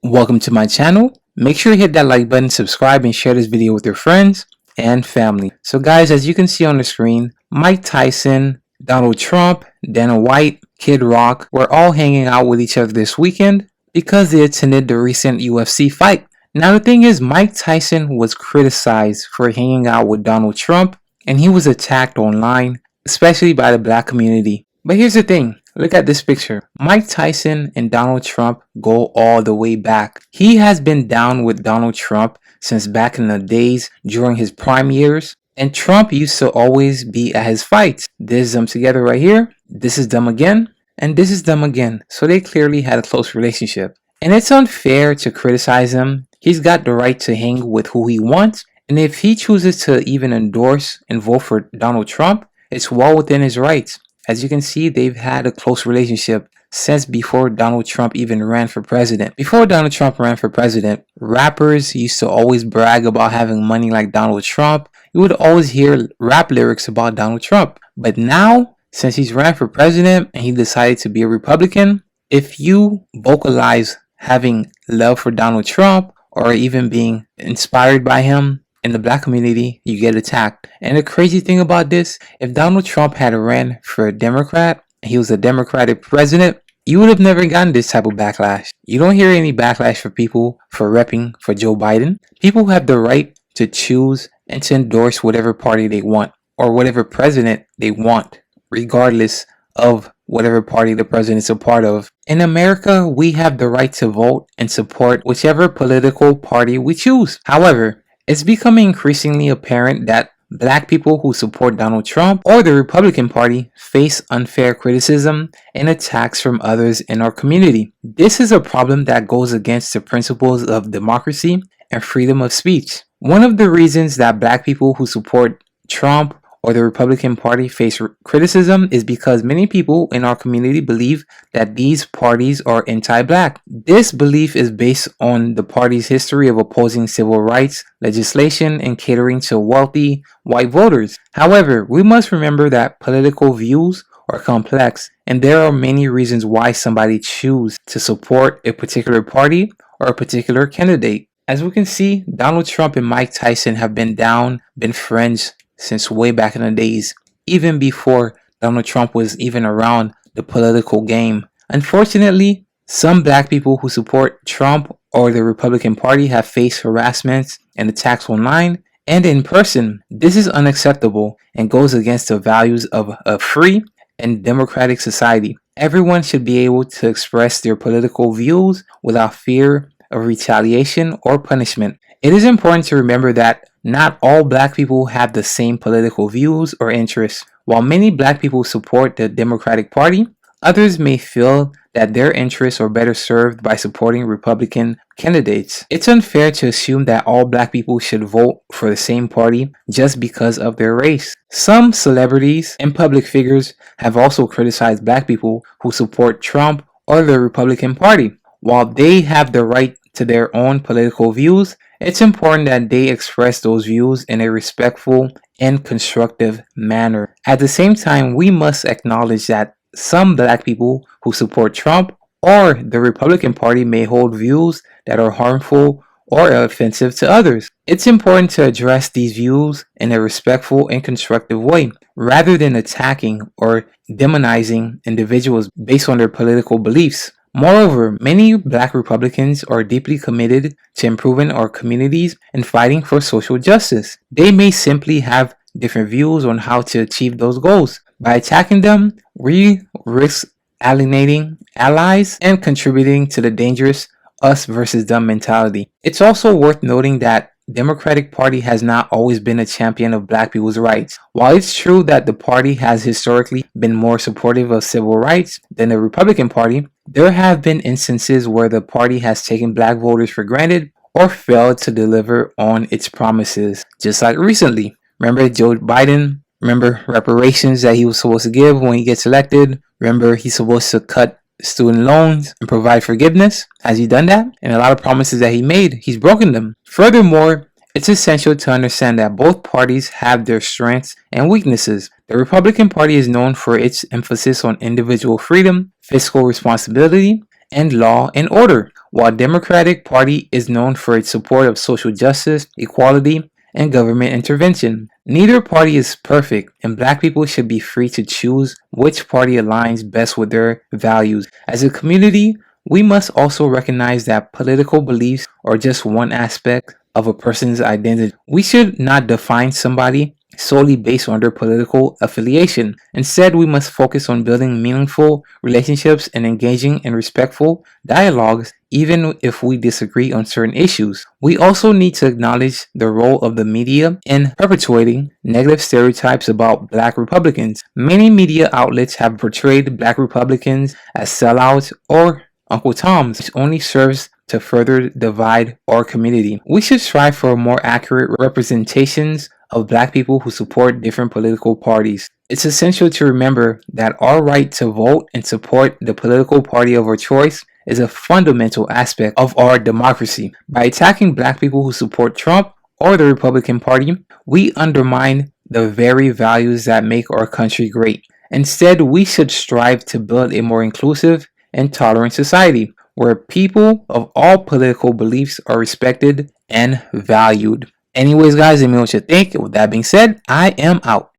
Welcome to my channel. Make sure you hit that like button, subscribe, and share this video with your friends and family. So guys, as you can see on the screen, Mike Tyson, Donald Trump, Dana White, Kid Rock were all hanging out with each other this weekend because they attended the recent UFC fight. Now the thing is, Mike Tyson was criticized for hanging out with Donald Trump, and he was attacked online, especially by the black community. But here's the thing. Look at this picture. Mike Tyson and Donald Trump go all the way back. He has been down with Donald Trump since back in the days during his prime years. And Trump used to always be at his fights. This is them together right here. This is them again. And this is them again. So they clearly had a close relationship. And it's unfair to criticize him. He's got the right to hang with who he wants. And if he chooses to even endorse and vote for Donald Trump, it's well within his rights. As you can see, they've had a close relationship since before Donald Trump even ran for president. Before Donald Trump ran for president, rappers used to always brag about having money like Donald Trump. You would always hear rap lyrics about Donald Trump. But now, since he's ran for president and he decided to be a Republican, if you vocalize having love for Donald Trump or even being inspired by him, in the black community, you get attacked. And the crazy thing about this, if Donald Trump had ran for a Democrat, and he was a Democratic president, you would have never gotten this type of backlash. You don't hear any backlash for people for repping for Joe Biden. People have the right to choose and to endorse whatever party they want or whatever president they want, regardless of whatever party the president is a part of. In America, we have the right to vote and support whichever political party we choose. However, it's becoming increasingly apparent that black people who support Donald Trump or the Republican Party face unfair criticism and attacks from others in our community. This is a problem that goes against the principles of democracy and freedom of speech. One of the reasons that black people who support Trump or the Republican Party face criticism is because many people in our community believe that these parties are anti-black. This belief is based on the party's history of opposing civil rights legislation and catering to wealthy white voters. However, we must remember that political views are complex, and there are many reasons why somebody chooses to support a particular party or a particular candidate. As we can see, Donald Trump and Mike Tyson have been friends since way back in the days, even before Donald Trump was even around the political game. Unfortunately, some black people who support Trump or the Republican Party have faced harassment and attacks online and in person. This is unacceptable and goes against the values of a free and democratic society. Everyone should be able to express their political views without fear of retaliation or punishment. It is important to remember that not all black people have the same political views or interests. While many black people support the Democratic Party, others may feel that their interests are better served by supporting Republican candidates. It's unfair to assume that all black people should vote for the same party just because of their race. Some celebrities and public figures have also criticized black people who support Trump or the Republican Party. While they have the right to their own political views, it's important that they express those views in a respectful and constructive manner. At the same time, we must acknowledge that some black people who support Trump or the Republican Party may hold views that are harmful or offensive to others. It's important to address these views in a respectful and constructive way, rather than attacking or demonizing individuals based on their political beliefs. Moreover, many black Republicans are deeply committed to improving our communities and fighting for social justice. They may simply have different views on how to achieve those goals. By attacking them, we risk alienating allies and contributing to the dangerous us versus them mentality. It's also worth noting that Democratic Party has not always been a champion of black people's rights. While it's true that the party has historically been more supportive of civil rights than the Republican Party, there have been instances where the party has taken black voters for granted or failed to deliver on its promises. Just like recently, remember Joe Biden? Remember reparations that he was supposed to give when he gets elected? Remember he's supposed to cut student loans and provide forgiveness? Has he done that? And a lot of promises that he made, he's broken them. Furthermore, it's essential to understand that both parties have their strengths and weaknesses. The Republican Party is known for its emphasis on individual freedom, fiscal responsibility, and law and order, while Democratic Party is known for its support of social justice, equality, and government intervention. Neither party is perfect, and black people should be free to choose which party aligns best with their values. As a community, we must also recognize that political beliefs are just one aspect of a person's identity. We should not define somebody solely based on their political affiliation. Instead, we must focus on building meaningful relationships and engaging in respectful dialogues, even if we disagree on certain issues. We also need to acknowledge the role of the media in perpetuating negative stereotypes about black Republicans. Many media outlets have portrayed black Republicans as sellouts or Uncle Tom's, which only serves to further divide our community. We should strive for more accurate representations of black people who support different political parties. It's essential to remember that our right to vote and support the political party of our choice is a fundamental aspect of our democracy. By attacking black people who support Trump or the Republican Party, we undermine the very values that make our country great. Instead, we should strive to build a more inclusive and tolerant society where people of all political beliefs are respected and valued. Anyways, guys, let me know what you think. With that being said, I am out.